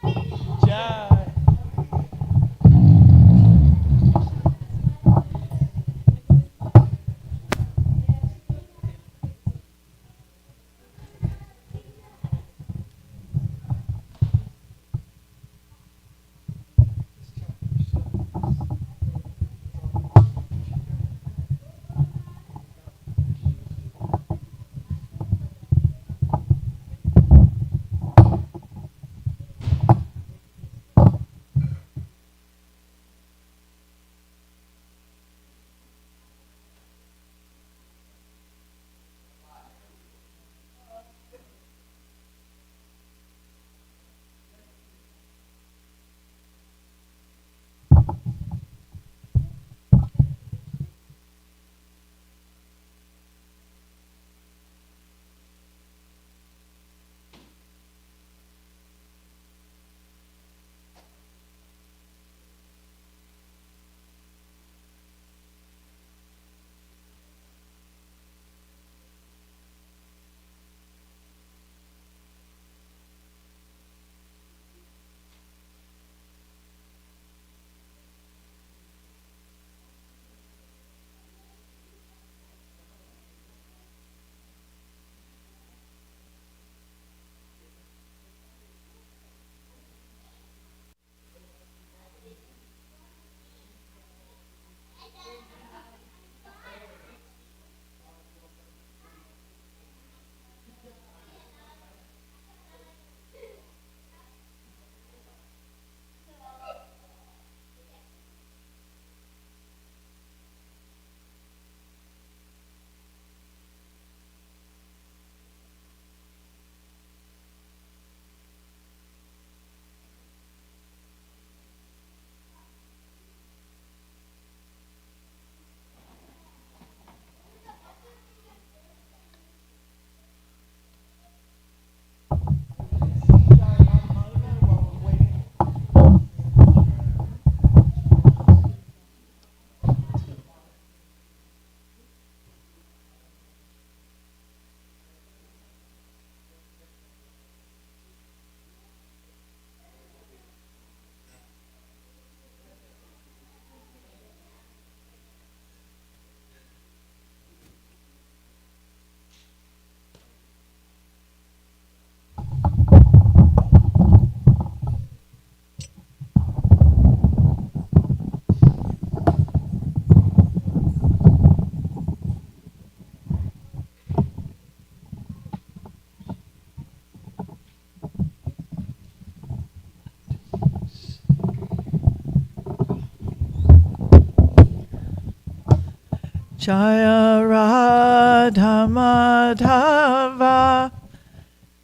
Jai. Jaya Radha Madhava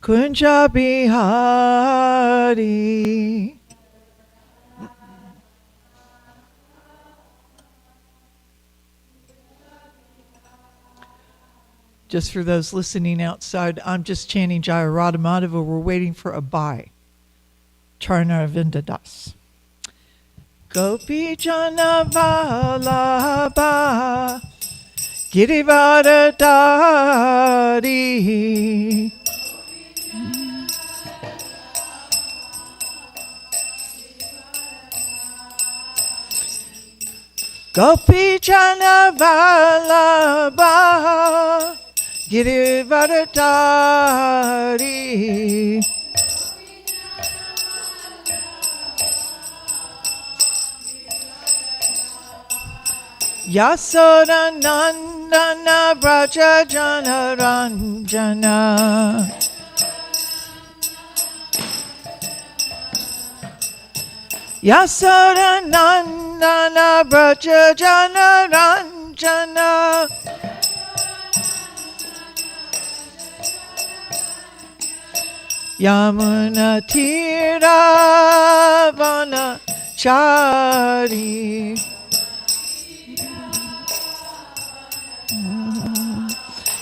Kunja Bihari. Just for those listening outside, I'm just chanting Jaya Radha Madhava. We're waiting for a bye. Charna Vindadas. Gopi Jana Vallabha Girivardhari. Gopi Jana Vallabha Girivardhari. Yasoda Nandana Braja Jana Ranjana. Yasoda Nandana Braja Jana Ranjana. Yamuna Tira Vana Chari.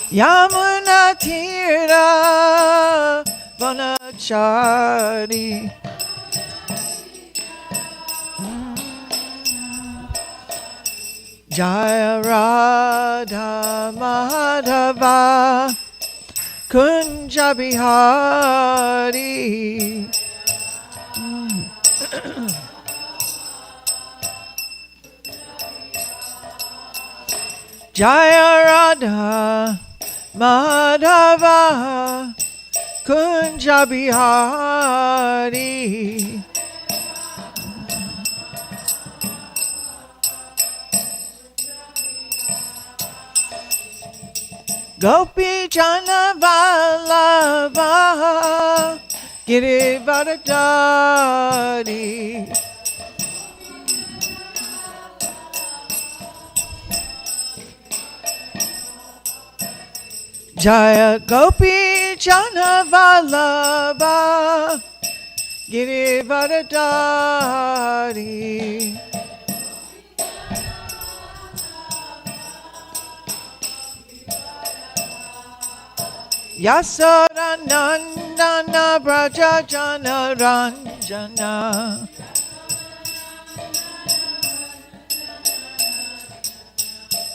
Yamuna Tira Vanachari. Jaya Radha Madhava Kunja Bihari. Jaya Radha Madhava Kunja Bihari. Gopi Jana Vallabha Girivardhari. Jaya Gopi Jana Vallabha Girivardhari. Yasoda Nandana Braja Jana Ranjana.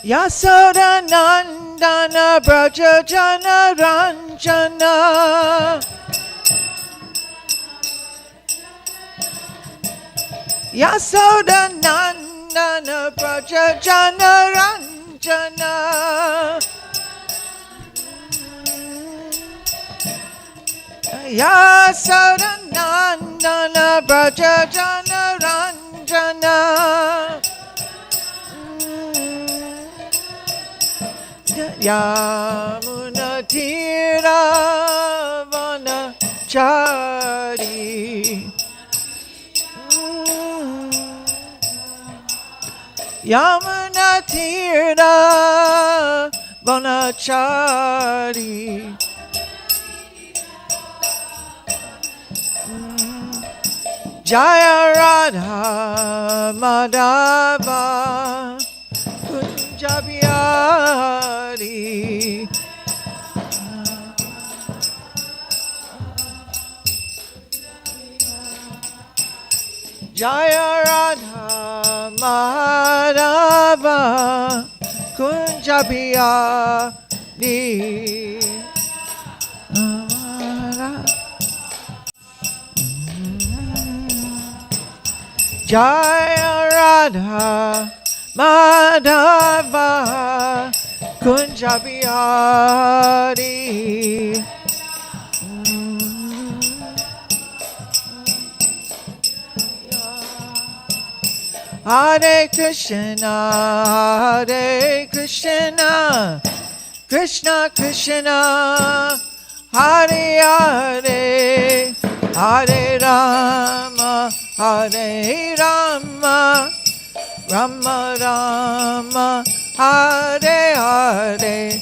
Yasoda Nandana Braja Jana Ranjana. Yasoda Nandana Braja Jana Ranjana. Yasoda Nandana Braja Jana Ranjana. Yamuna Tira Vanachari. Yamuna Tira Vanachari. Jaya Radha Madhava Kunja Bihari. Jaya Radha Madhava Kunja Bihari. Jaya Radha Madhava Kunja Bihari. Hare Krishna, Hare Krishna, Krishna Krishna, Hare Hare, Hare Rama, Hare Rama, Rama Rama, Hare Hare.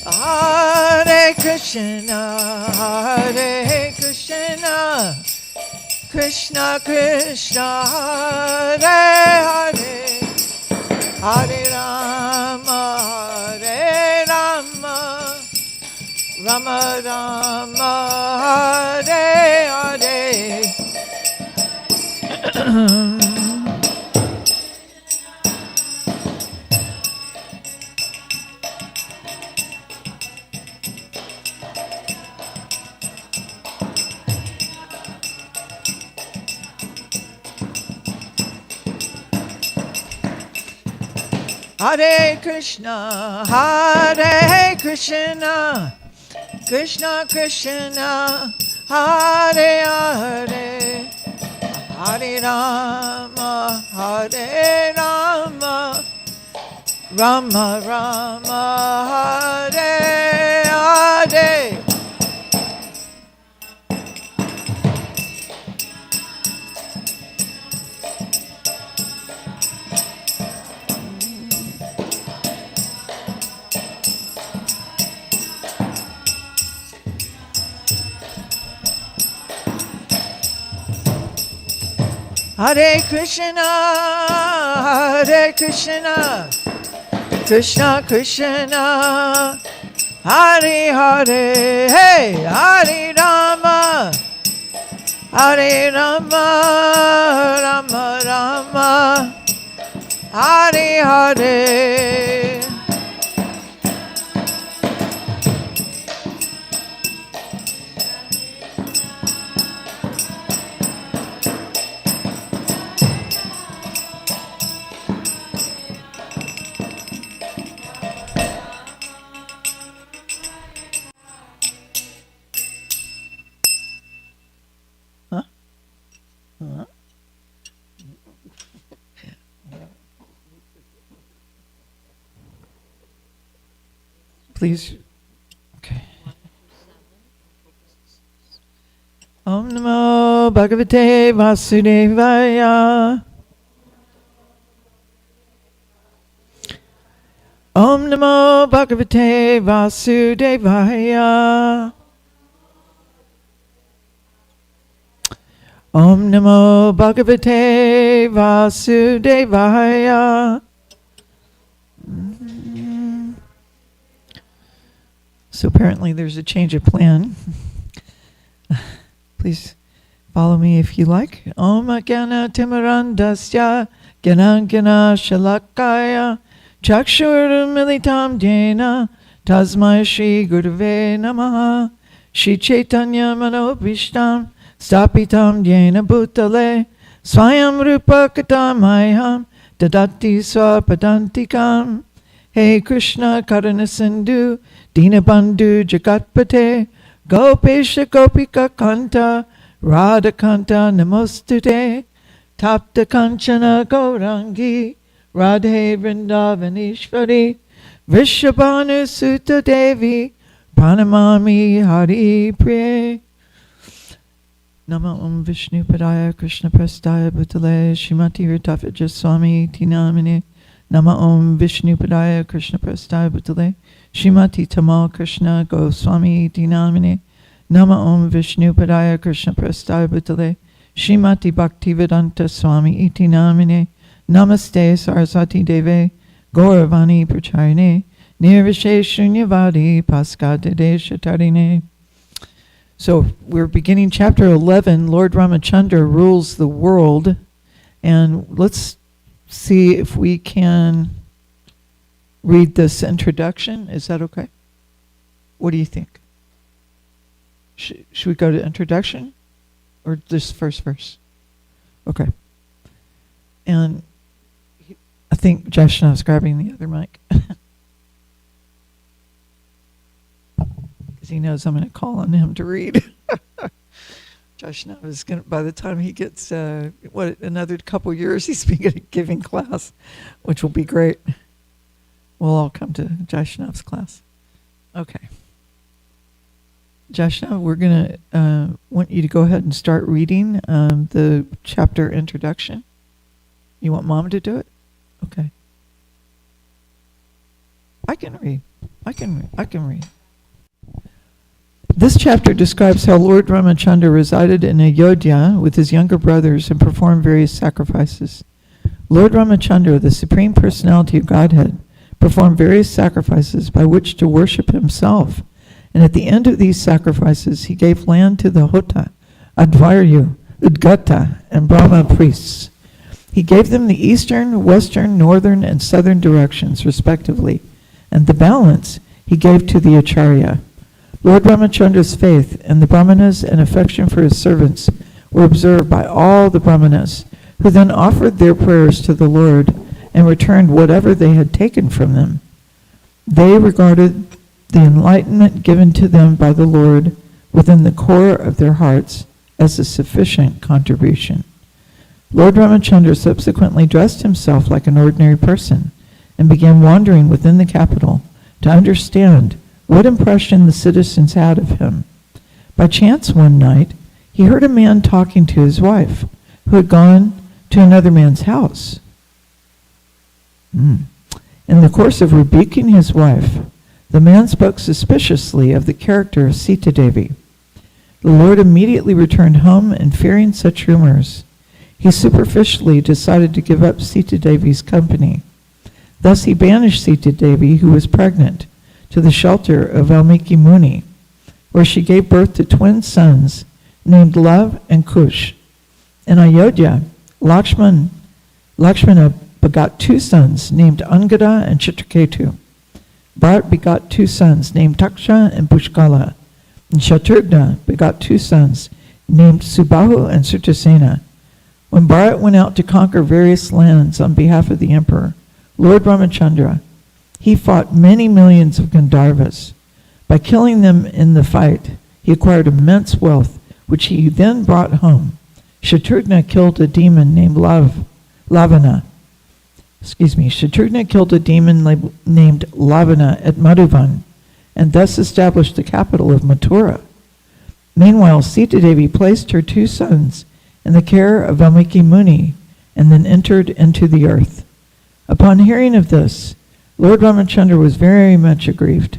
Hare Krishna, Hare Krishna, Krishna Krishna, Hare Hare, Hare Rama, Hare Rama, Rama Rama, Hare Hare. Hare Krishna, Hare Krishna, Krishna Krishna, Hare Hare, Hare Rama, Hare Rama, Rama Rama, Hare Hare. Hare Krishna, Hare Krishna, Krishna Krishna, Hare Hare, hey, Hare Rama, Hare Rama, Rama Rama, Hare Hare. Please. Okay. Om Namo Bhagavate Vasudevaya. Om Namo Bhagavate Vasudevaya. Om Namo Bhagavate Vasudevaya. So apparently there's a change of plan. Please follow me if you like. Om Gyana Timarandasya Gyana Gyana Shalakaya Chakshur Militam Dena Tasmai Shri Gurave Namaha Shri Chaitanya Manobhishtam Stapitam Dena Bhutale Swayam Rupa Katamayam Dadati Swapadantikam. Hey Krishna Karana Sindhu Dinabandhu Jagatpate Gopesha Gopika Kanta Radha Kanta Namostute Tapta Kanchana Gaurangi Radhe Vrindavaneshwari Vishabhanu Sutta Devi Pranamami Hari Priye. Nama Om Vishnu Padaya Krishna Prastaya Bhutale Shrimati Ritafaja Swami Tinamine. Nama Om Vishnu Padaya Krishna Prastaya Bhutale Shrimati Tamal Krishna Goswami Dinamine. Nama Om Vishnu Padaya Krishna Prastaya Bhutale Shrimati Bhaktivedanta Swami Iti Namine. Namaste Saraswati Deve Gauravani Pracharine Nirvishe Shunyavadi Paskade Deshatarine. So we're beginning chapter 11. Lord Ramachandra rules the world. And let's see if we can read this introduction. Is that okay? What do you think? Should we go to introduction or this first verse? Okay. And I think Jashnav's grabbing the other mic. Because he knows I'm going to call on him to read. Jashnava is going to, by the time he gets, another couple years, he's been giving class, which will be great. We'll all come to Jashnav's class. Okay. Jashnava, we're going to want you to go ahead and start reading the chapter introduction. You want Mom to do it? Okay. I can read. This chapter describes how Lord Ramachandra resided in Ayodhya with his younger brothers and performed various sacrifices. Lord Ramachandra, the Supreme Personality of Godhead, performed various sacrifices by which to worship himself, and at the end of these sacrifices he gave land to the Hota, Advaryu, Udgata, and Brahma priests. He gave them the eastern, western, northern, and southern directions, respectively, and the balance he gave to the Acharya. Lord Ramachandra's faith and the Brahmanas and affection for his servants were observed by all the Brahmanas, who then offered their prayers to the Lord and returned whatever they had taken from them. They regarded the enlightenment given to them by the Lord within the core of their hearts as a sufficient contribution. Lord Ramachandra subsequently dressed himself like an ordinary person and began wandering within the capital to understand what impression the citizens had of him. By chance one night, he heard a man talking to his wife, who had gone to another man's house. In the course of rebuking his wife, the man spoke suspiciously of the character of Sita Devi. The Lord immediately returned home, and fearing such rumors, he superficially decided to give up Sita Devi's company. Thus he banished Sita Devi, who was pregnant, to the shelter of Valmiki Muni, where she gave birth to twin sons named Love and Kush. In Ayodhya, Lakshmana begot two sons named Angada and Chitraketu. Bharat begot two sons named Taksha and Pushkala. And Shatrughna begot two sons named Subahu and Sutasena. When Bharat went out to conquer various lands on behalf of the emperor, Lord Ramachandra, he fought many millions of Gandharvas. By killing them in the fight, he acquired immense wealth, which he then brought home. Shatrughna killed a demon named Lavana. Shatrughna killed a demon named Lavana at Madhuvan, and thus established the capital of Mathura. Meanwhile, Sita Devi placed her two sons in the care of Valmiki Muni, and then entered into the earth. Upon hearing of this, Lord Ramachandra was very much aggrieved,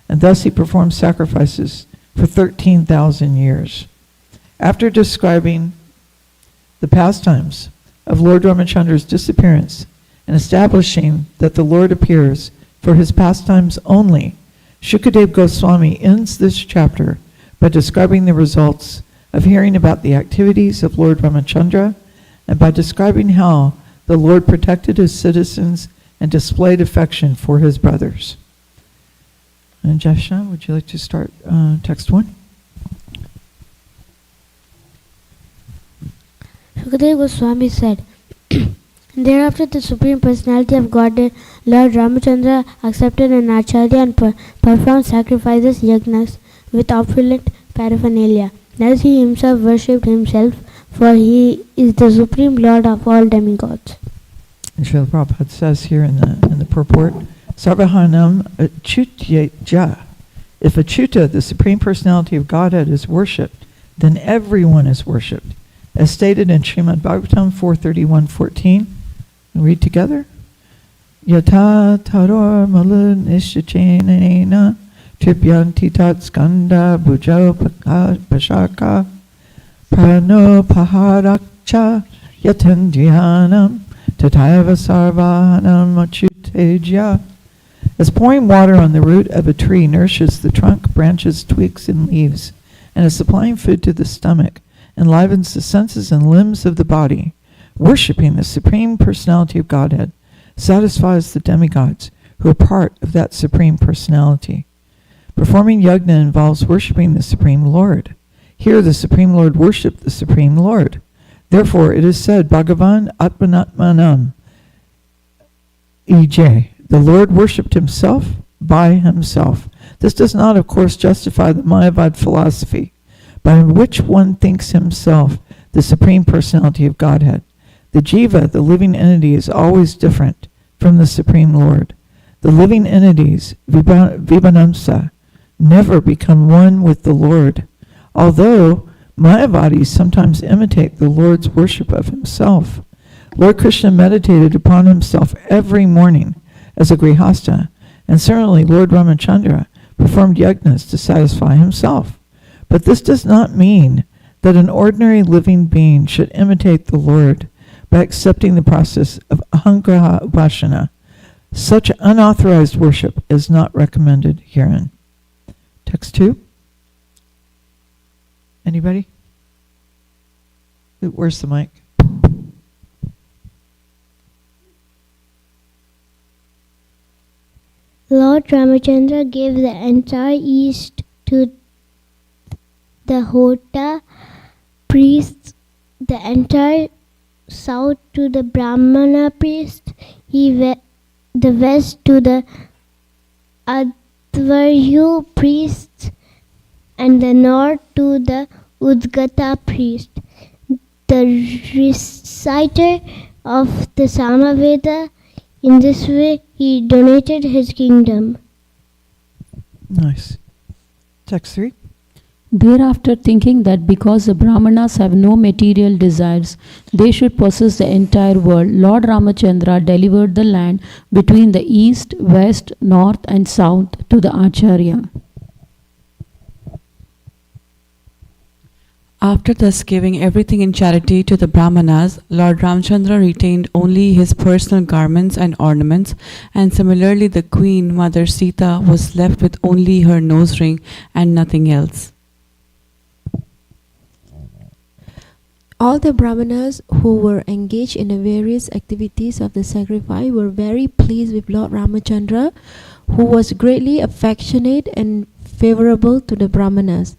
and thus he performed sacrifices for 13,000 years. After describing the pastimes of Lord Ramachandra's disappearance and establishing that the Lord appears for his pastimes only, Shukadev Goswami ends this chapter by describing the results of hearing about the activities of Lord Ramachandra and by describing how the Lord protected his citizens and displayed affection for his brothers. And Jeshna, would you like to start text 1? Sukadeva Goswami said, Thereafter the Supreme Personality of Godhead, Lord Ramachandra, accepted an acharya and performed sacrifices yagnas with opulent paraphernalia. Thus he himself worshipped himself, for he is the Supreme Lord of all demigods. And Srila Prabhupada says here in the purport, Sarvahanam Achutya. If Achyuta, the Supreme Personality of Godhead, is worshipped, then everyone is worshipped. As stated in Srimad Bhagavatam 4:31-14, read together. Yata taror malu nishachenena tripyanti tat skanda bhujao pashaka prano paharakcha yatandhyanam tataiva sarvanam achyuteja. As pouring water on the root of a tree nourishes the trunk, branches, twigs, and leaves, and as supplying food to the stomach enlivens the senses and limbs of the body, worshipping the Supreme Personality of Godhead satisfies the demigods who are part of that Supreme Personality. Performing yajna involves worshipping the Supreme Lord. Here the Supreme Lord worshipped the Supreme Lord. Therefore it is said, Bhagavan Atmanatmanam E.J. The Lord worshipped himself by himself. This does not, of course, justify the Mayavad philosophy, by which one thinks himself the Supreme Personality of Godhead. The jiva, the living entity, is always different from the Supreme Lord. The living entities, vibhanamsa, never become one with the Lord, although Mayavadis sometimes imitate the Lord's worship of himself. Lord Krishna meditated upon himself every morning as a grihasta, and certainly Lord Ramachandra performed yajnas to satisfy himself. But this does not mean that an ordinary living being should imitate the Lord by accepting the process of ahangraha upasana. Such unauthorized worship is not recommended herein. Text 2. Anybody? Where's the mic? Lord Ramachandra gave the entire east to the Hota priests, the entire south to the Brahmana priests, the west to the Advaryu priests, and the north to the Udgata priest. The reciter of the Samaveda, in this way he donated his kingdom. Nice. Text 3. Thereafter, thinking that because the Brahmanas have no material desires, they should possess the entire world, Lord Ramachandra delivered the land between the east, west, north and south to the Acharya. After thus giving everything in charity to the Brahmanas, Lord Ramchandra retained only his personal garments and ornaments, and similarly the Queen Mother Sita was left with only her nose ring and nothing else. All the Brahmanas who were engaged in the various activities of the sacrifice were very pleased with Lord Ramachandra, who was greatly affectionate and favorable to the Brahmanas.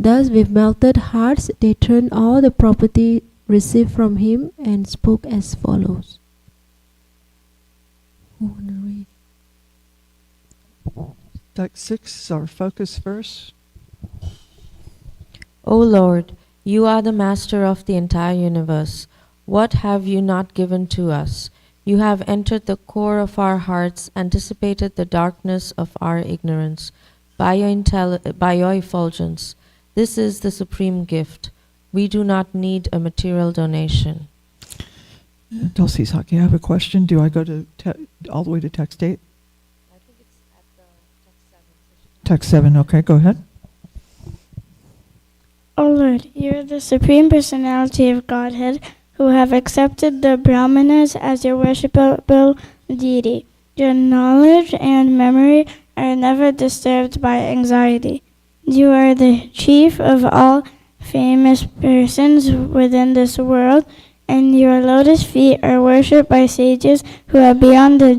Thus, with melted hearts, they turned all the property received from him and spoke as follows. Text 6 is our focus verse. O Lord, you are the master of the entire universe. What have you not given to us? You have entered the core of our hearts and dissipated the darkness of our ignorance by your effulgence. This is the supreme gift. We do not need a material donation. Dulcie Saki, I have a question. Do I go to all the way to text 8? I think it's at the text 7. Text 7, okay, go ahead. O Lord, you are the Supreme Personality of Godhead, who have accepted the Brahmanas as your worshipable deity. Your knowledge and memory are never disturbed by anxiety. You are the chief of all famous persons within this world, and your lotus feet are worshipped by sages who are beyond the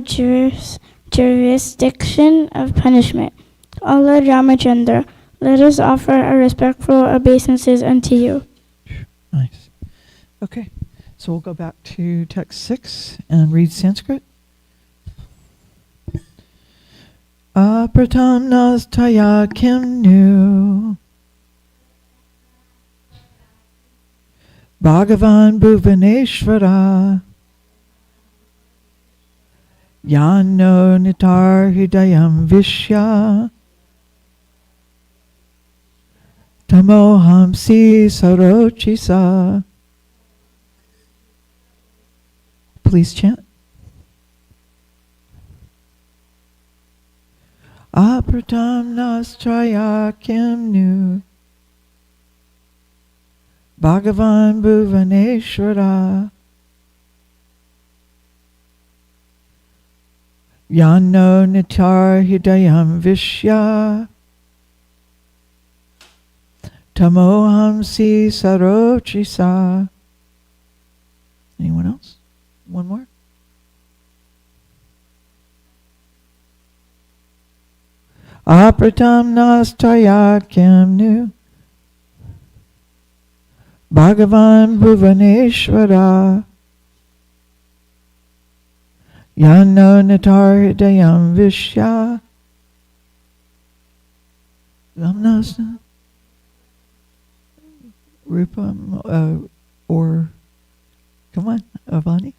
jurisdiction of punishment. O Lord Ramachandra, let us offer our respectful obeisances unto you. Nice. Okay, so we'll go back to text 6 and read Sanskrit. Apratam nastaya kim nu Bhagavan Bhuvaneshwara Yano nitar hidayam vishya Tamohamsi sarochisa. Please chant. Apratam nastraya kim nu Bhagavan Bhuvaneshwara Yano nitar hidayam vishya Tamohamsi sarochisa. Anyone else? One more? Apratam nastaya kim nu Bhagavan Bhuvaneshwara Yano nitar hidayam vishya Ramnasa Rupa or come on, Avani.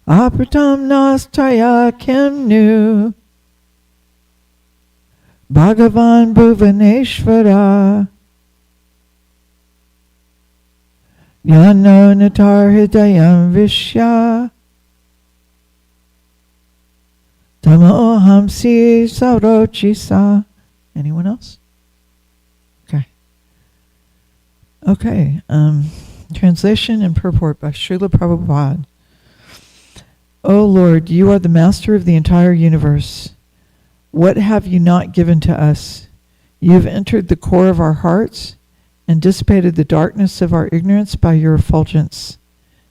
Apratam nastaya kim nu Bhagavan Bhuvaneshwara Yano nitar hidayam vishya Tamohamsi sarochisa. Anyone else? Okay. Okay. Translation and purport by Srila Prabhupada. O Lord, you are the master of the entire universe. What have you not given to us? You have entered the core of our hearts and dissipated the darkness of our ignorance by your effulgence.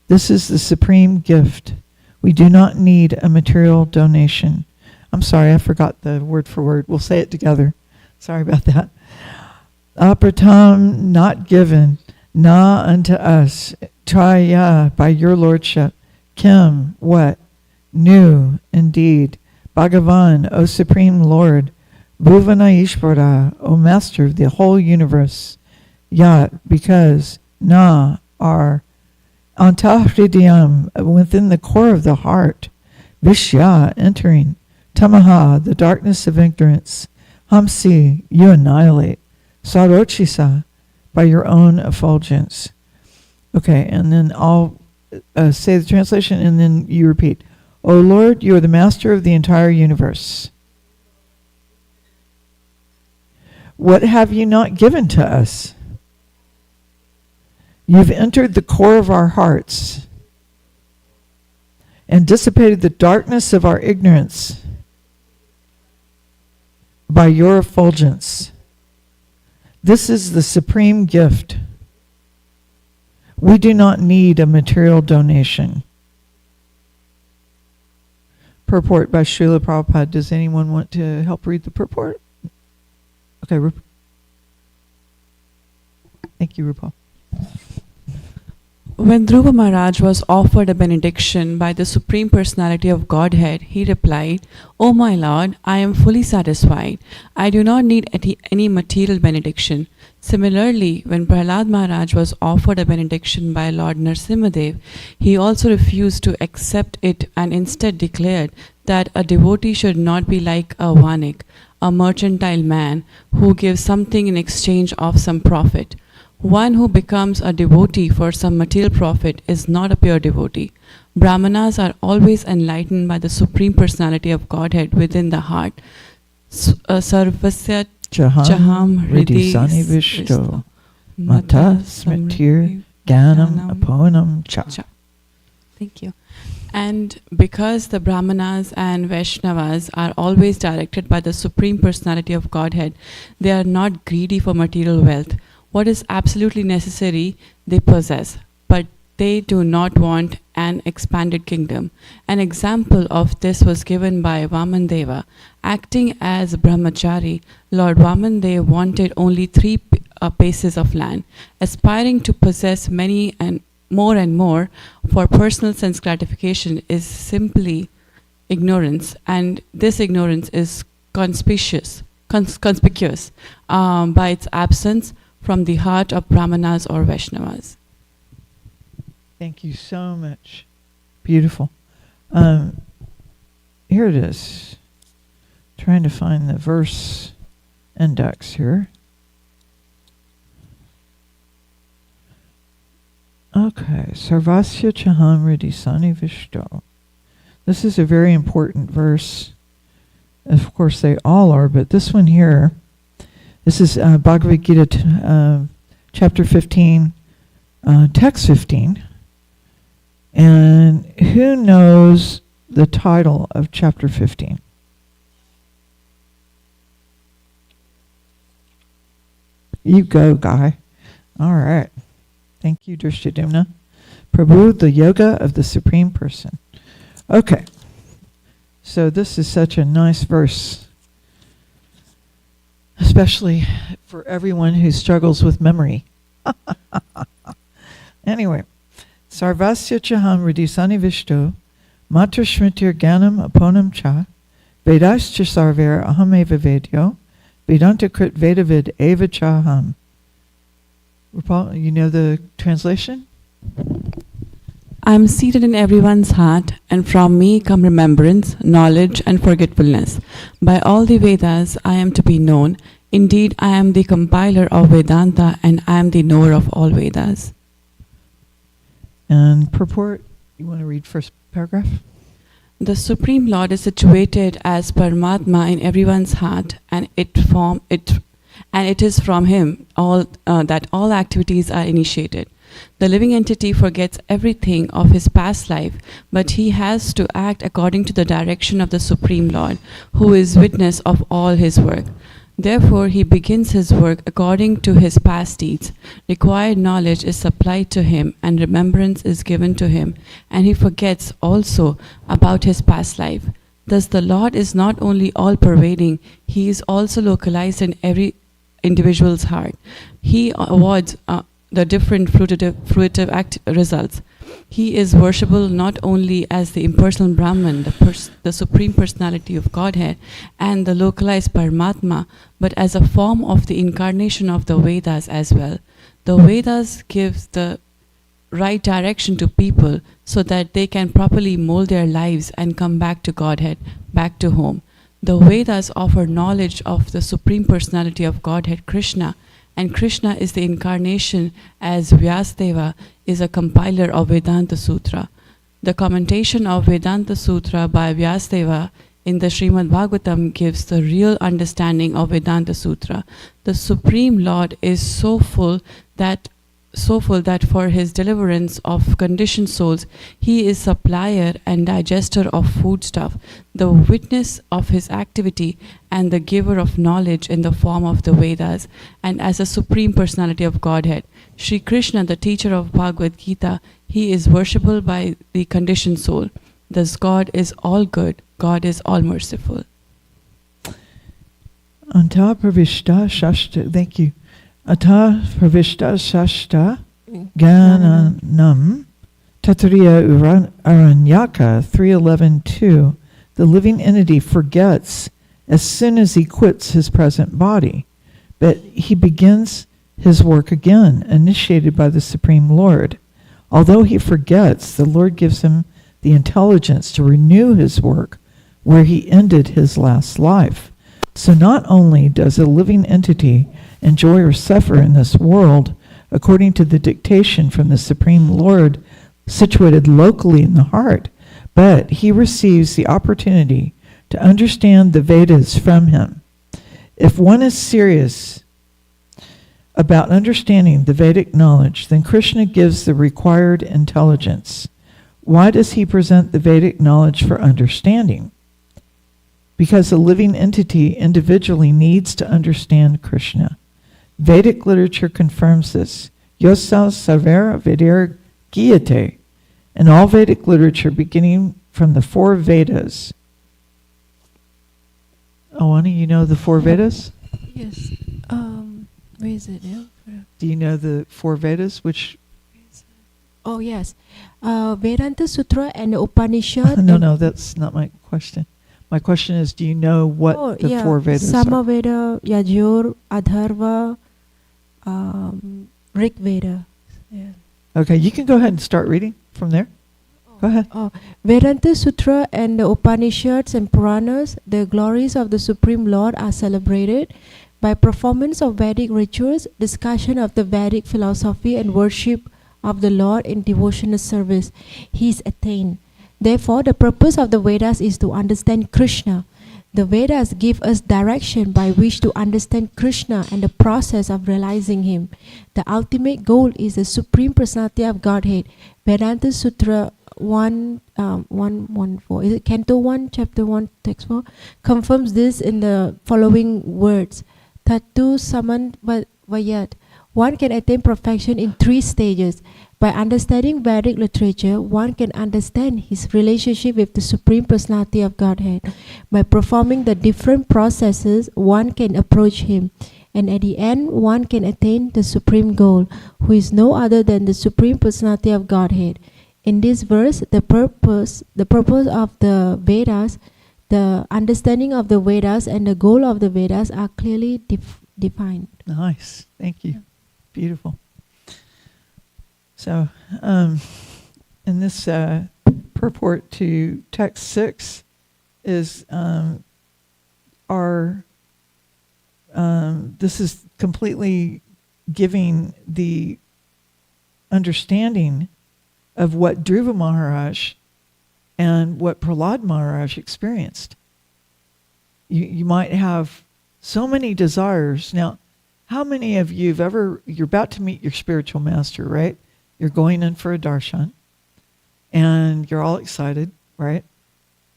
This is the supreme gift. We do not need a material donation. I'm sorry, I forgot the word for word. We'll say it together. Sorry about that. Apratam, not given, na unto us, traya, by your lordship, kim, what, nu, indeed, Bhagavan, O Supreme Lord, Bhuvana O Master of the whole universe, yat, because, na, are, antahridiyam, within the core of the heart, vishya, entering, tamaha, the darkness of ignorance, hamsi, you annihilate, sarochisa, by your own effulgence. Okay, and then I'll say the translation and then you repeat. O Lord, you are the master of the entire universe. What have you not given to us? You've entered the core of our hearts and dissipated the darkness of our ignorance by your effulgence. This is the supreme gift. We do not need a material donation. Purport by Srila Prabhupada. Does anyone want to help read the purport? Okay, thank you, Rupal. When Dhruva Maharaj was offered a benediction by the Supreme Personality of Godhead, he replied, "O my Lord, I am fully satisfied. I do not need any material benediction." Similarly, when Prahlad Maharaj was offered a benediction by Lord Nrsimhadev, he also refused to accept it and instead declared that a devotee should not be like a vanik, a mercantile man who gives something in exchange of some profit. One who becomes a devotee for some material profit is not a pure devotee. Brahmanas are always enlightened by the Supreme Personality of Godhead within the heart. Sarvasya Chaham Hridhi Sanivishto Mata Smritir Ganam Aponam Cha. Thank you. And because the Brahmanas and Vaishnavas are always directed by the Supreme Personality of Godhead, they are not greedy for material wealth. What is absolutely necessary, they possess, but they do not want an expanded kingdom. An example of this was given by Vamandeva. Acting as brahmachari, Lord Vamandev wanted only 3 paces of land. Aspiring to possess many and more for personal sense gratification is simply ignorance, and this ignorance is conspicuous by its absence from the heart of Brahmanas or Vaishnavas. Thank you so much. Beautiful. Here it is. Trying to find the verse index here. Okay. Sarvasya Chaham Hridhi Sanivishto. This is a very important verse. Of course, they all are, but this one here, this is Bhagavad Gita, chapter 15, text 15. And who knows the title of chapter 15? You go, Guy. All right. Thank you, Drishtadumna. Prabhu, the yoga of the Supreme Person. Okay. So this is such a nice verse, especially for everyone who struggles with memory. Anyway, Sarvasya Chaham Hridhi Sanivishto Matra Shritir Ganam Aponam Cha Vedascha Sarver Aham Eva Vedyo Vedanta Krit Vedavid Eva Chaham. Rupal, you know the translation? I am seated in everyone's heart, and from me come remembrance, knowledge, and forgetfulness. By all the Vedas I am to be known. Indeed, I am the compiler of Vedanta, and I am the knower of all Vedas. And purport, you want to read first paragraph? The Supreme Lord is situated as Paramatma in everyone's heart, and it is from him that all activities are initiated. The living entity forgets everything of his past life, but he has to act according to the direction of the Supreme Lord, who is witness of all his work. Therefore, he begins his work according to his past deeds. Required knowledge is supplied to him, and remembrance is given to him, and he forgets also about his past life. Thus, the Lord is not only all-pervading, he is also localized in every individual's heart. He awards the different fruitive results. He is worshipable not only as the impersonal Brahman, the Supreme Personality of Godhead, and the localized Paramatma, but as a form of the incarnation of the Vedas as well. The Vedas give the right direction to people so that they can properly mold their lives and come back to Godhead, back to home. The Vedas offer knowledge of the Supreme Personality of Godhead, Krishna, and Krishna is the incarnation as Vyasdeva is a compiler of Vedanta Sutra. The commentation of Vedanta Sutra by Vyasdeva in the Srimad Bhagavatam gives the real understanding of Vedanta Sutra. The Supreme Lord is so full that for his deliverance of conditioned souls, he is supplier and digester of foodstuff, the witness of his activity, and the giver of knowledge in the form of the Vedas, and as a Supreme Personality of Godhead. Sri Krishna, the teacher of Bhagavad Gita, he is worshipable by the conditioned soul. Thus God is all good, God is all merciful. Anta pravishta shashta, thank you. Ata pravishta shashta gananam tatriya aranyaka 3:11-2. The living entity forgets as soon as he quits his present body, but he begins his work again, initiated by the Supreme Lord. Although he forgets, the Lord gives him the intelligence to renew his work where he ended his last life. So not only does a living entity enjoy or suffer in this world according to the dictation from the Supreme Lord situated locally in the heart, but he receives the opportunity to understand the Vedas from him. If one is serious about understanding the Vedic knowledge, then Krishna gives the required intelligence. Why does he present the Vedic knowledge for understanding? Because a living entity individually needs to understand Krishna. Vedic literature confirms this. Yosal Savera Vedera Giyate. In all Vedic literature, beginning from the 4 Vedas. Awani, you know the 4 Vedas? Yes. Where is it? Yeah. Do you know the 4 Vedas? Which? Oh yes, Vedanta Sutra and the Upanishad. No, that's not my question. My question is, do you know what the 4 Vedas are? Samaveda, Yajur, Adharva, Rig Veda. Yeah. Okay, you can go ahead and start reading from there. Go ahead. Vedanta Sutra and the Upanishads and Puranas, the glories of the Supreme Lord are celebrated by performance of Vedic rituals, discussion of the Vedic philosophy, and worship of the Lord in devotional service. He is attained. Therefore, the purpose of the Vedas is to understand Krishna. The Vedas give us direction by which to understand Krishna and the process of realizing him. The ultimate goal is the Supreme Personality of Godhead. Vedanta Sutra 1:114, is it Canto 1, Chapter 1, Text 4, confirms this in the following words. Tatu Saman Vayat. One can attain perfection in 3 stages. By understanding Vedic literature, one can understand his relationship with the Supreme Personality of Godhead. By performing the different processes, one can approach him. And at the end, one can attain the supreme goal, who is no other than the Supreme Personality of Godhead. In this verse, the purpose of the Vedas, the understanding of the Vedas, and the goal of the Vedas are clearly defined. Nice. Thank you. Beautiful. So, in this purport to text 6 is this is completely giving the understanding of what Dhruva Maharaj and what Prahlad Maharaj experienced. You might have so many desires. Now, how many of you you're about to meet your spiritual master, right? You're going in for a darshan, and you're all excited, right?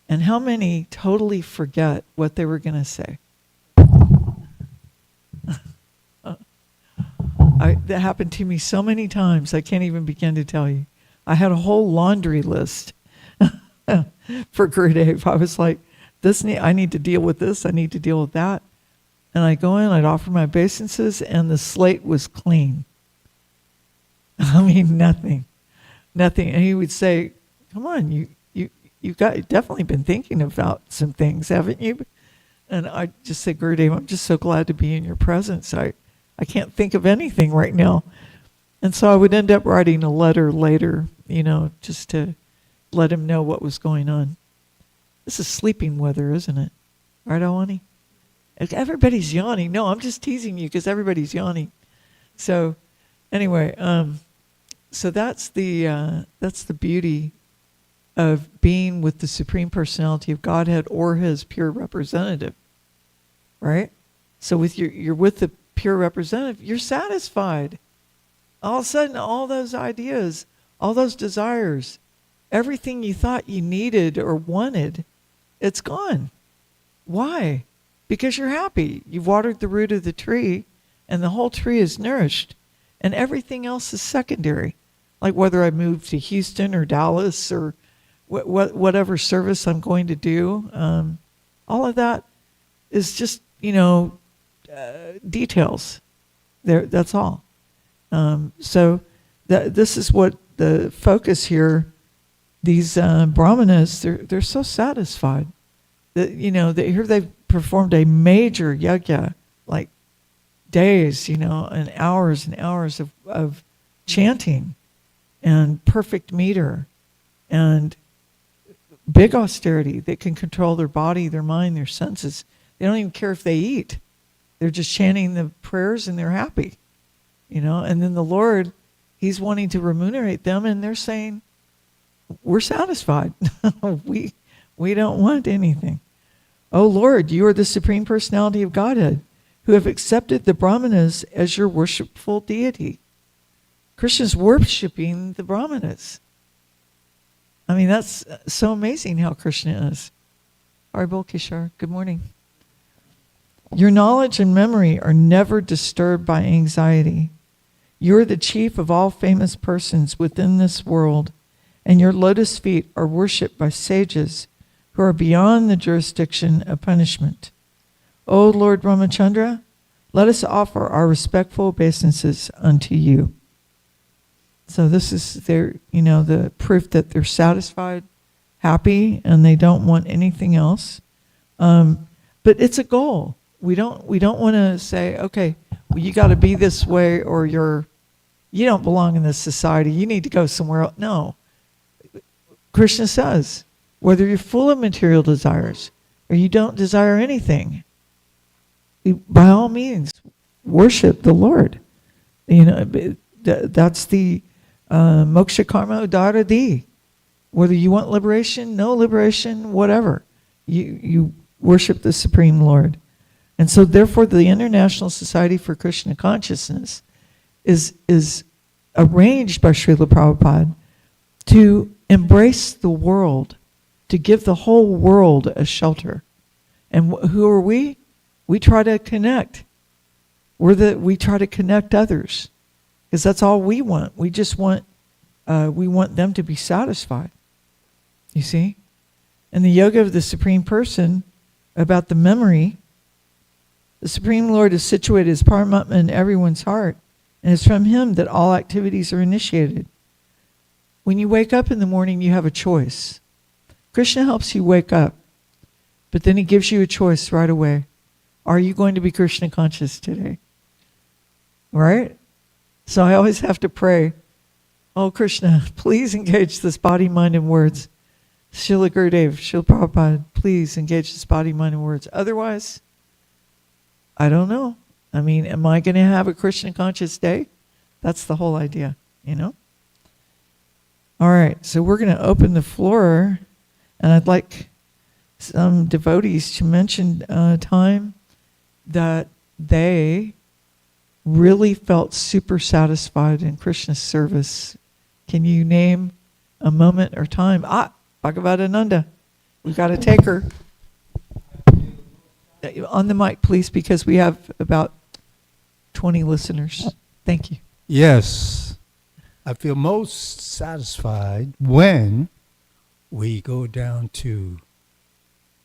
And how many totally forget what they were going to say? That happened to me so many times, I can't even begin to tell you. I had a whole laundry list for Gurudev. I was like, I need to deal with this, I need to deal with that. And I go in, I'd offer my obeisances, and the slate was clean. I mean, nothing. And he would say, come on, you've definitely been thinking about some things, haven't you? And I'd just say, Gurudev, I'm just so glad to be in your presence. I can't think of anything right now. And so I would end up writing a letter later, just to let him know what was going on. This is sleeping weather, isn't it? Right, Awani? Everybody's yawning. No, I'm just teasing you because everybody's yawning. So anyway, so that's the beauty of being with the Supreme Personality of Godhead or his pure representative, right? So with you're with the pure representative, you're satisfied. All of a sudden, all those ideas, all those desires, everything you thought you needed or wanted, it's gone. Why? Because you're happy. You've watered the root of the tree, and the whole tree is nourished, and everything else is secondary. Like whether I move to Houston or Dallas or whatever service I'm going to do, all of that is just, details. That's all. So this is what the focus here. These brahmanas, they're so satisfied that here they've performed a major yajna, like days, and hours of chanting and perfect meter and big austerity. They can control their body, their mind, their senses. They don't even care if they eat. They're just chanting the prayers and they're happy, and then the Lord, he's wanting to remunerate them, and they're saying, we're satisfied. we don't want anything. Oh Lord, you are the Supreme Personality of Godhead, who have accepted the Brahmanas as your worshipful deity. Krishna's worshiping the Brahmanas. I mean, that's so amazing how Krishna is. Haribol Kishore, good morning. Your knowledge and memory are never disturbed by anxiety. You are the chief of all famous persons within this world, and your lotus feet are worshipped by sages who are beyond the jurisdiction of punishment. O Lord Ramachandra, let us offer our respectful obeisances unto you. So this is the proof that they're satisfied, happy, and they don't want anything else. But it's a goal. We don't want to say, okay, well, you got to be this way, or you don't belong in this society. You need to go somewhere else. No. Krishna says, whether you're full of material desires or you don't desire anything, by all means, worship the Lord. That's the moksha karma udaradi. Whether you want liberation, no liberation, whatever, you worship the Supreme Lord. And so therefore the International Society for Krishna Consciousness is arranged by Srila Prabhupada to embrace the world, to give the whole world a shelter. And who are we? We try to connect. We try to connect others, because that's all we want. We just want them to be satisfied. You see? And the yoga of the Supreme Person, about the memory, the Supreme Lord is situated as Paramatma in everyone's heart, and it's from him that all activities are initiated. When you wake up in the morning, you have a choice. Krishna helps you wake up, but then he gives you a choice right away. Are you going to be Krishna conscious today? Right? So I always have to pray, oh Krishna, please engage this body, mind, and words. Srila Gurudev, Srila Prabhupada, please engage this body, mind, and words. Otherwise, I don't know. I mean, am I going to have a Krishna conscious day? That's the whole idea, All right, so we're going to open the floor, and I'd like some devotees to mention a time that they really felt super satisfied in Krishna's service. Can you name a moment or time? Bhagavatananda. We've got to take her. On the mic, please, because we have about 20 listeners. Thank you. Yes. I feel most satisfied when we go down to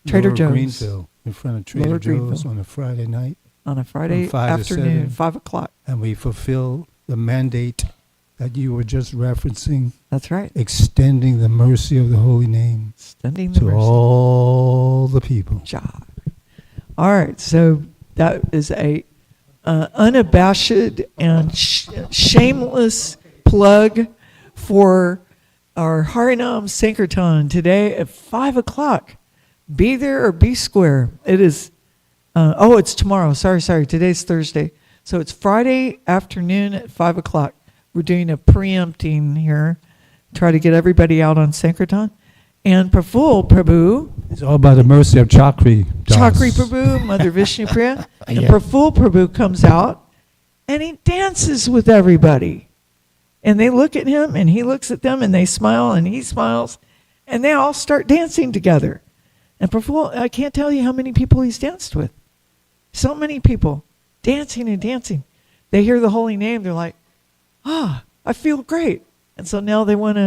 Trader Lower Joe's. Greenville, in front of Trader Lower Joe's Greenville. on a Friday night. On a Friday From 5 to afternoon, 7. 5 o'clock. And we fulfill the mandate that you were just referencing, That's right. extending the mercy of the holy name Extending the to mercy. all the people. Job. All right, so that is a unabashed and shameless plug for our Harinam Sankirtan today at 5 o'clock. Be there or be square. It is, it's tomorrow. Sorry. Today's Thursday. So it's Friday afternoon at 5 o'clock. We're doing a preempting here, try to get everybody out on Sankirtan. And Praful Prabhu, It's all about the mercy of Chakri. Das. Chakri Prabhu, Mother Vishnu Priya, and Yeah. Praful Prabhu comes out and he dances with everybody. And they look at him and he looks at them and they smile and he smiles and they all start dancing together. And Praful, I can't tell you how many people he's danced with. So many people dancing and dancing. They hear the holy name, they're like, I feel great. And so now they want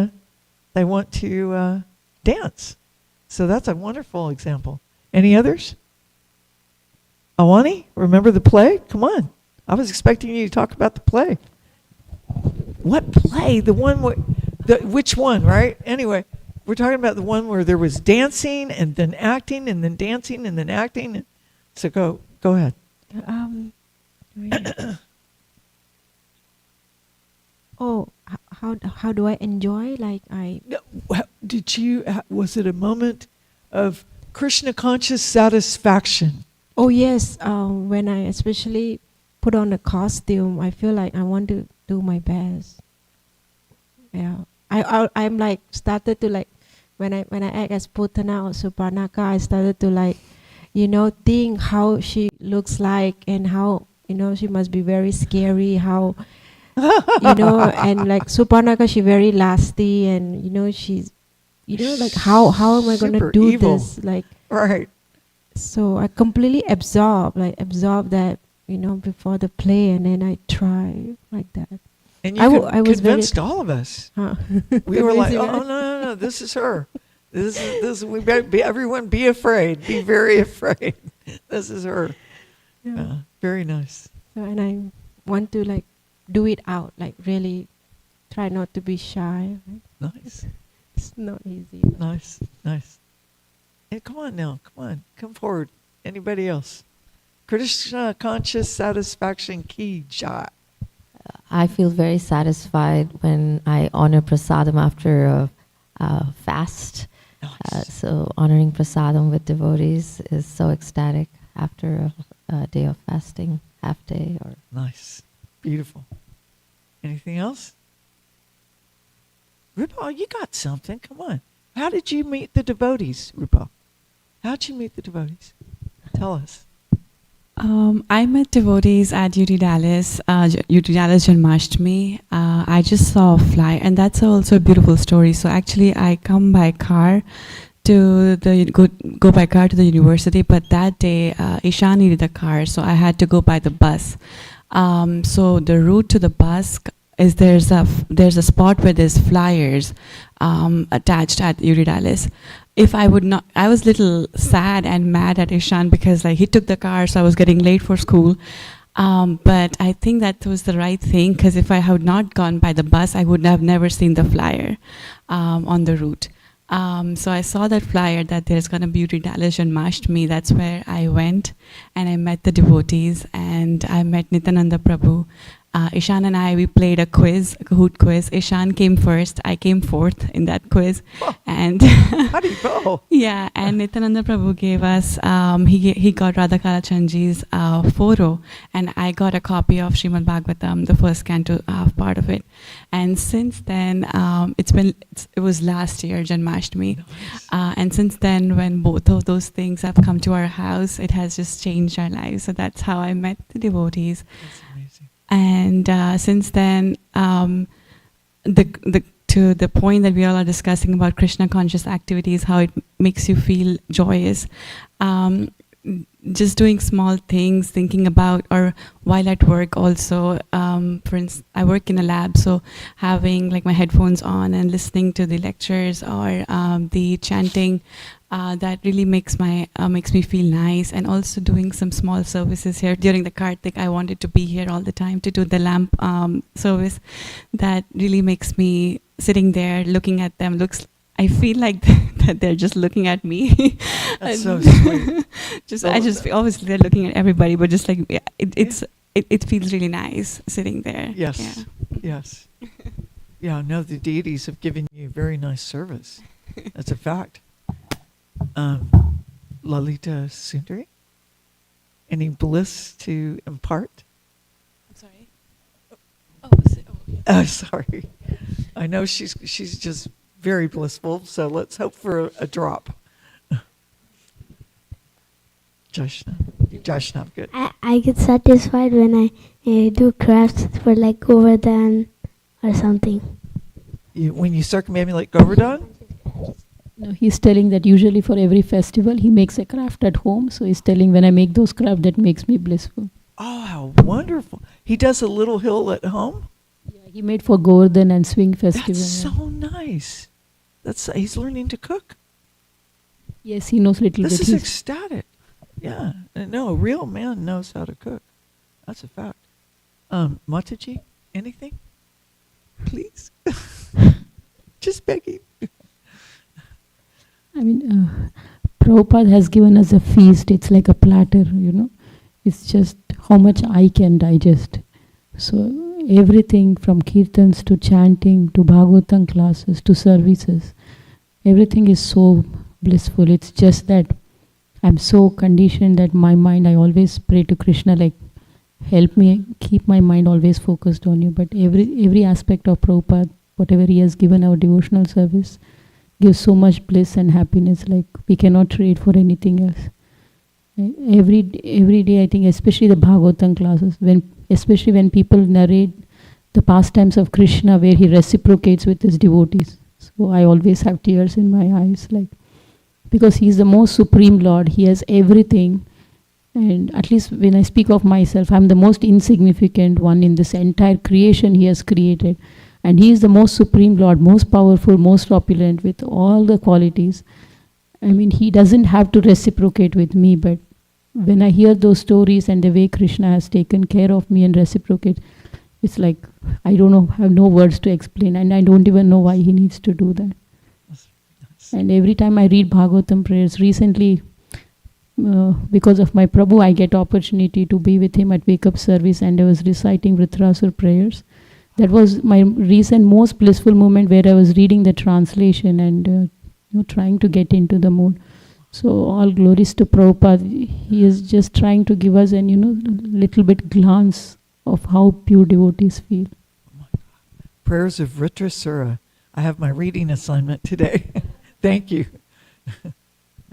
to dance. So that's a wonderful example. Any others? Awani, remember the play? Come on. I was expecting you to talk about the play. What play? The one which one, right? Anyway, we're talking about the one where there was dancing and then acting and then dancing and then acting. So go ahead. How do I enjoy? Was it a moment of Krishna conscious satisfaction? Oh yes, when I especially put on a costume, I feel like I want to do my best. Yeah, I'm like started to like when I act as Putana or Suparnaka, I started to like, think how she looks like and how she must be very scary. How and like Suparnaka, she very lasty and she's like how am I gonna Super do evil. this like Right. So I completely absorb that before the play, and then I try like that. And I you was very- convinced all of us. Huh. We were like, Convincing, oh, right? no, this is her. This we better be, everyone be afraid. Be very afraid. This is her. Yeah. Very nice. So, and I want to like do it out, like really try not to be shy. Right? Nice. It's not easy. Nice. Hey, come on now. Come forward. Anybody else? Krishna conscious satisfaction ki jai. I feel very satisfied when I honor prasadam after a fast. Nice. So honoring prasadam with devotees is so ecstatic after a day of fasting, half day or. Nice. Beautiful. Anything else? Rupa, you got something. Come on. How did you meet the devotees, Rupa? How'd you meet the devotees? Tell us. I met devotees at UT Dallas Janmashtami. I just saw a flyer, and that's also a beautiful story. So actually, I come by car to go by car to the university, but that day Isha needed a car, so I had to go by the bus. So the route to the bus is there's a spot where there's flyers attached at UT Dallas. If I would not, I was little sad and mad at Ishan because like he took the car, so I was getting late for school. But I think that was the right thing, because if I had not gone by the bus, I would have never seen the flyer on the route. So I saw that flyer that there's going to be UT Dallas Janmashtami. That's where I went and I met the devotees, and I met Nityananda Prabhu. Ishan and I, we played a quiz, a Kahoot quiz. Ishan came first, I came fourth in that quiz. Oh. And How do you go? yeah, and Nityananda Prabhu gave us, he got Radhakala Chandji's photo, and I got a copy of Srimad Bhagavatam, the first canto part of it. And since then, it was last year, Janmashtami. Nice. And since then, when both of those things have come to our house, it has just changed our lives. So that's how I met the devotees. That's amazing. And since then, to the point that we all are discussing about Krishna conscious activities, how it makes you feel joyous, just doing small things, thinking about, or while at work also, for instance, I work in a lab, so having like my headphones on and listening to the lectures or the chanting, that really makes me feel nice. And also doing some small services here during the Kartik. I wanted to be here all the time to do the lamp service. That really makes me sitting there looking at them. I feel like that they're just looking at me. That's so sweet. I just obviously they're looking at everybody, but just like it feels really nice sitting there. Yes. Yeah. Yes. Yeah, no, the deities have given you very nice service. That's a fact. Lalita Sundari, any bliss to impart? I'm sorry. Oh, yeah. Sorry. I know she's just very blissful. So let's hope for a drop. Joshna, good. I get satisfied when I do crafts for like Govardhan or something. When you circumambulate Govardhan? No, he's telling that usually for every festival he makes a craft at home. So he's telling when I make those crafts, that makes me blissful. Oh, how wonderful. He does a little hill at home? Yeah, he made for Govardhan and Swing Festival. That's so nice. He's learning to cook. Yes, he knows little This bit. is ecstatic. Yeah. No, a real man knows how to cook. That's a fact. Mataji, anything? Please? Just begging. I mean, Prabhupada has given us a feast. It's like a platter, It's just how much I can digest. So everything from kirtans to chanting to Bhagavatam classes to services, everything is so blissful. It's just that I'm so conditioned that my mind, I always pray to Krishna, like, help me keep my mind always focused on you. But every aspect of Prabhupada, whatever he has given our devotional service, gives so much bliss and happiness, like we cannot trade for anything else. Every day, I think, especially the Bhagavatam classes, especially when people narrate the pastimes of Krishna where he reciprocates with his devotees. So I always have tears in my eyes, like, because he is the most supreme Lord. He has everything. And at least when I speak of myself, I'm the most insignificant one in this entire creation he has created. And he is the most supreme Lord, most powerful, most opulent, with all the qualities. I mean, he doesn't have to reciprocate with me, but when I hear those stories and the way Krishna has taken care of me and reciprocate, it's like, I don't know, I have no words to explain, and I don't even know why he needs to do that. And every time I read Bhagavatam prayers, recently, because of my Prabhu, I get opportunity to be with him at wake-up service, and I was reciting Vritrasur prayers. That was my recent most blissful moment, where I was reading the translation and trying to get into the mood. So all glories to Prabhupada. He is just trying to give us a little bit glance of how pure devotees feel. Oh my God. Prayers of Vritrasura. I have my reading assignment today. Thank you.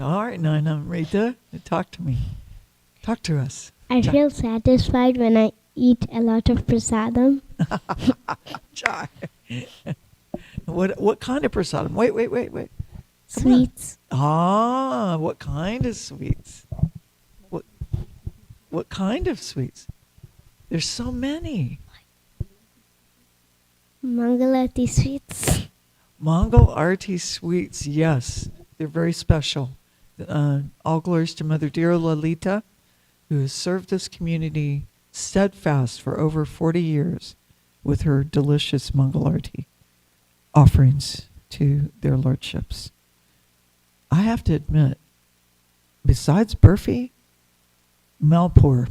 All right, Naina, Rita, talk to me. Talk to us. I feel satisfied when I eat a lot of prasadam. Jai. What kind of prasadam? Wait. Sweets. Ah, what kind of sweets? What kind of sweets? There's so many. Mangalati sweets. Mongol Arti sweets, yes. They're very special. All glories to Mother Dear Lalita, who has served this community steadfast for over 40 years with her delicious Mongol Arti offerings to their lordships. I have to admit, besides Burfi, Malpur.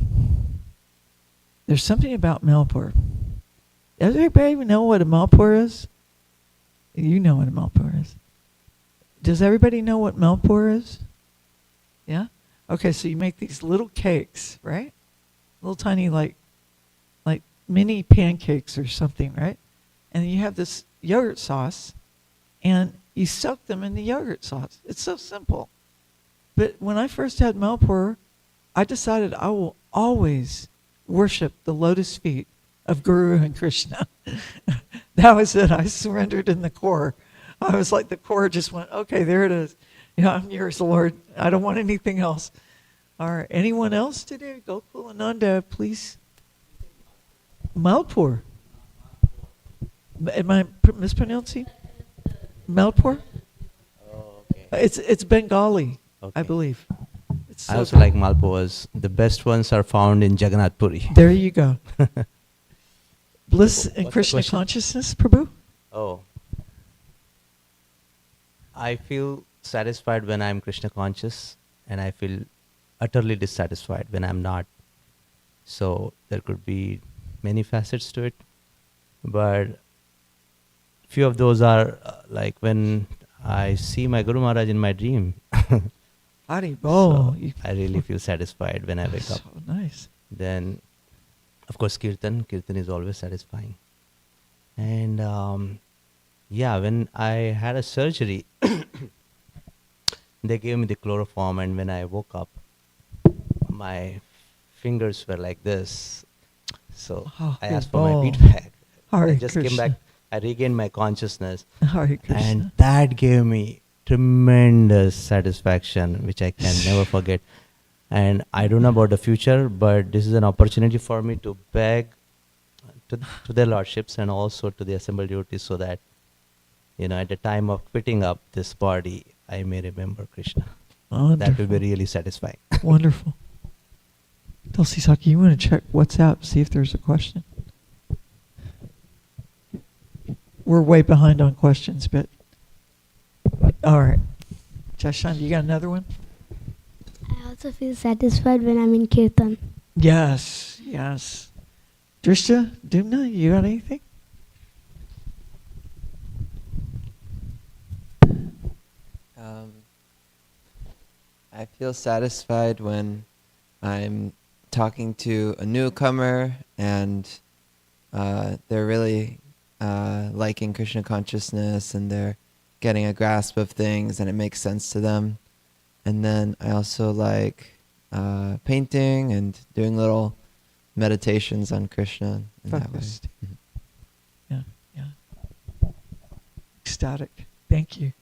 There's something about Malpur. Does everybody even know what a Malpur is? You know what a Malpur is. Does everybody know what Malpur is? Yeah? Okay, so you make these little cakes, right? Little tiny, like mini pancakes or something, right? And then you have this yogurt sauce, and you soak them in the yogurt sauce. It's so simple. But when I first had Malpur, I decided I will always worship the lotus feet of Guru and Krishna. That was it. I surrendered in the core. I was like, the core just went, okay, there it is. Yeah, I'm yours, Lord. I don't want anything else. All right. Anyone else today? Gokulananda, please. Malpur. Am I mispronouncing? Malpur? Oh, okay. It's Bengali, Okay. I believe. It's I so also like Malpuas. The best ones are found in Jagannath Puri. There you go. Bliss What's and the Krishna question? consciousness, Prabhu? Oh. I feel satisfied when I'm Krishna conscious, and I feel utterly dissatisfied when I'm not. So there could be many facets to it, but few of those are like when I see my Guru Maharaj in my dream. Hari So Bol. I really feel satisfied when I wake up. So nice. Then, of course, Kirtan is always satisfying. And Yeah, when I had a surgery, they gave me the chloroform, and when I woke up, my fingers were like this. So Oh, I good asked for my ball. feedback. I Hare just came back. Krishna. I regained my consciousness, Hare Krishna. and that gave me tremendous satisfaction, which I can never forget. And I don't know about the future, but this is an opportunity for me to beg to their lordships and also to the assembled devotees, so that, at the time of quitting up this body, I may remember Krishna. Wonderful. That will be really satisfying. Wonderful. Tulsi Saki, you want to check WhatsApp, see if there's a question? We're way behind on questions, but all right. Jashan, you got another one? I also feel satisfied when I'm in Kirtan. Yes, yes. Drishta, Dumna, you got anything? I feel satisfied when I'm talking to a newcomer and they're really liking Krishna consciousness and they're getting a grasp of things and it makes sense to them. And then I also like painting and doing little meditations on Krishna in that way. Focused. Yeah, yeah. Ecstatic. Thank you.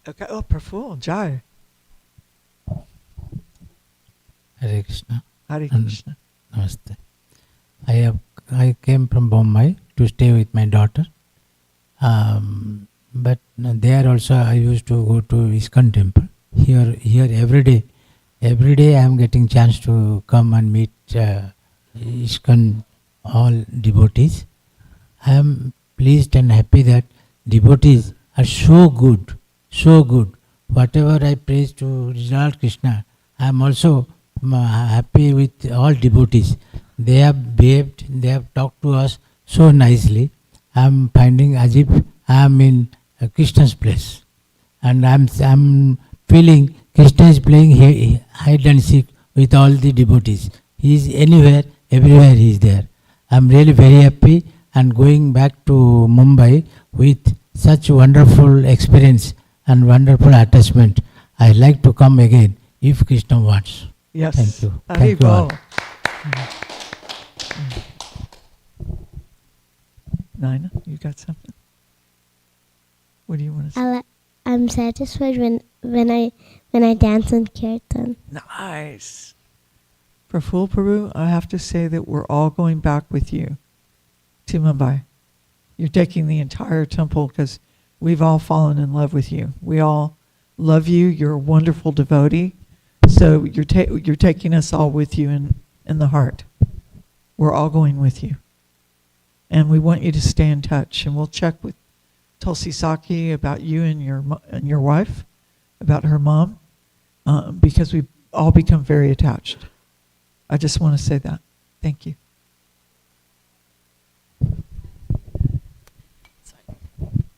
Okay, oh, Praful, Jai. Hare Krishna. Hare Krishna. Namaste. I came from Bombay to stay with my daughter. But there also I used to go to ISKCON temple. Here every day I am getting chance to come and meet ISKCON all devotees. I am pleased and happy that devotees are so good. Whatever I praise to Lord Krishna, I am also happy with all devotees. They have behaved, they have talked to us so nicely. I am finding as if I am in Krishna's place. And I am feeling Krishna is playing hide and seek with all the devotees. He is anywhere, everywhere he is there. I am really very happy and going back to Mumbai with such wonderful experience and wonderful attachment. I like to come again if Krishna wants. Yes. Thank you. Thank you all. Nina, you got something? What do you want to say? I'm satisfied when I dance in Kirtan. Nice. Praful Prabhu, I have to say that we're all going back with you to Mumbai. You're taking the entire temple because we've all fallen in love with you. We all love you. You're a wonderful devotee. So you're taking us all with you in the heart. We're all going with you. And we want you to stay in touch. And we'll check with Tulsi Saki about you and your wife, about her mom, because we've all become very attached. I just want to say that. Thank you.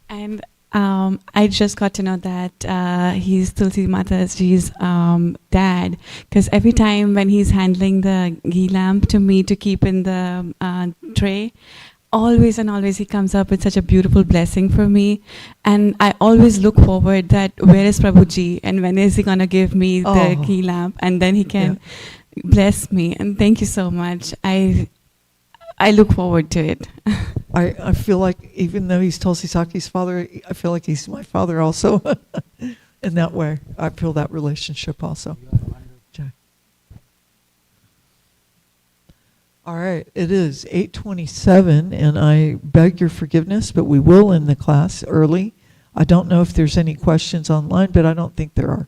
And I just got to know that he's Tulsi Mataji's dad, because every time when he's handling the ghee lamp to me to keep in the tray, always and always he comes up with such a beautiful blessing for me. And I always look forward that where is Prabhuji and when is he going to give me the ghee lamp and then he can bless me. And thank you so much. I look forward to it. I feel like even though he's Tulsi Saki's father, I feel like he's my father also. In that way, I feel that relationship also. Okay. All right, it is 8:27, and I beg your forgiveness, but we will end the class early. I don't know if there's any questions online, but I don't think there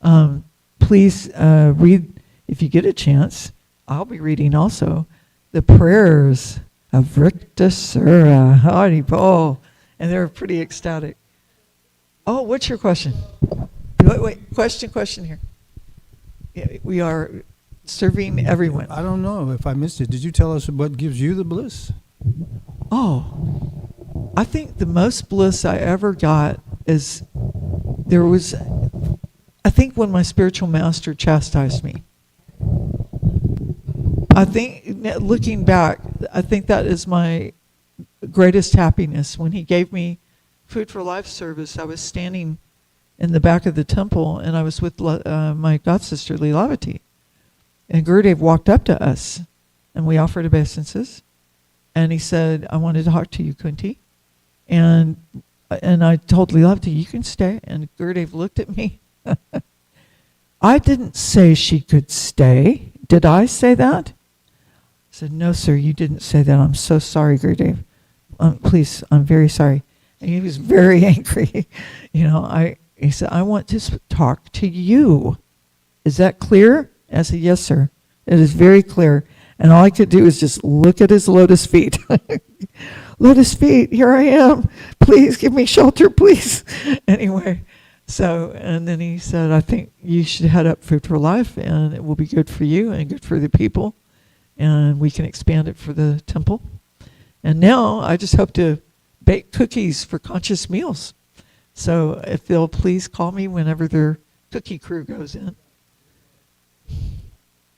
are. Please read, if you get a chance. I'll be reading also the prayers of Vriktasura, Haribol, and they're pretty ecstatic. Oh, what's your question? Wait, question here. Yeah, we are serving everyone. I don't know if I missed it. Did you tell us what gives you the bliss? Oh, I think the most bliss I ever got is I think when my spiritual master chastised me. I think, looking back, I think that is my greatest happiness. When he gave me Food for Life service, I was standing in the back of the temple, and I was with my god sister Leelavati. And Gurudev walked up to us, and we offered obeisances. And he said, I want to talk to you, Kunti. And I told Leelavati, you can stay. And Gurudev looked at me. I didn't say she could stay. Did I say that? I said, no, sir, you didn't say that. I'm so sorry, Gurudev. Please, I'm very sorry. And he was very angry. He said, I want to talk to you. Is that clear? I said, yes, sir. It is very clear. And all I could do was just look at his lotus feet. Lotus feet, here I am. Please give me shelter, please. Anyway, and then he said, I think you should head up Food for Life, and it will be good for you and good for the people. And we can expand it for the temple. And now I just hope to bake cookies for Conscious Meals. So if they'll please call me whenever their cookie crew goes in.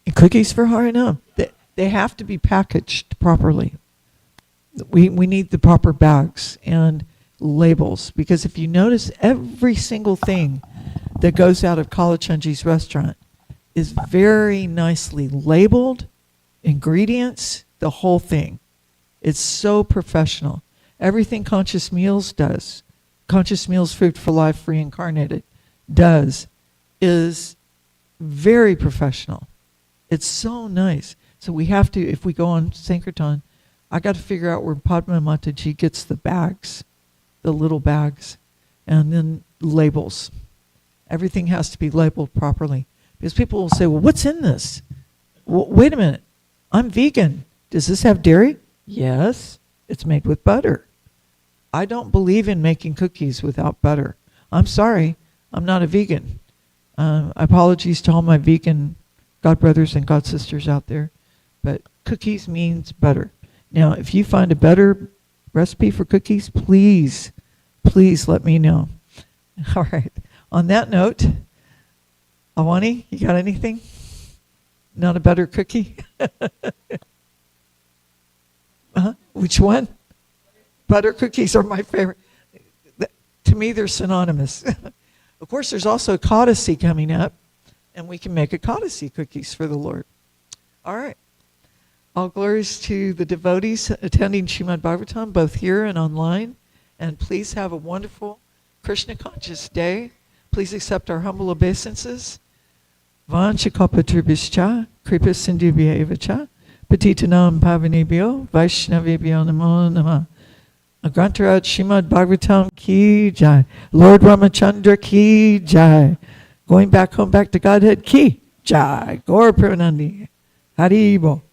And cookies for Harinam. They have to be packaged properly. We need the proper bags and labels, because if you notice, every single thing that goes out of Kalachandji's restaurant is very nicely labeled, ingredients, the whole thing. It's so professional. Everything Conscious Meals does, Conscious Meals Food for Life Reincarnated does, is very professional. It's so nice. So we have to, if we go on Sankirtan, I got to figure out where Padma Mataji gets the bags, the little bags, and then labels. Everything has to be labeled properly. Because people will say, well, what's in this? Well, wait a minute. I'm vegan. Does this have dairy? Yes. It's made with butter. I don't believe in making cookies without butter. I'm sorry. I'm not a vegan. Apologies to all my vegan god brothers and god sisters out there. But cookies means butter. Now, if you find a better recipe for cookies, please let me know. All right. On that note, Awani, you got anything? Not a better cookie? Which one? Butter cookies are my favorite. To me, they're synonymous. Of course, there's also Kadasi coming up, and we can make a Kadasi cookies for the Lord. All right. All glories to the devotees attending Srimad Bhagavatam, both here and online. And please have a wonderful Krishna conscious day. Please accept our humble obeisances. Vanchakapatrubhischa, kripa sindhubhya evacha, patitanam pavanebhyo, vaishnavebhyo namo namah. Agrantarat Srimad Bhagavatam ki jai. Lord Ramachandra ki jai. Going back home, back to Godhead ki jai. Gaur Pramanandi. Haribo.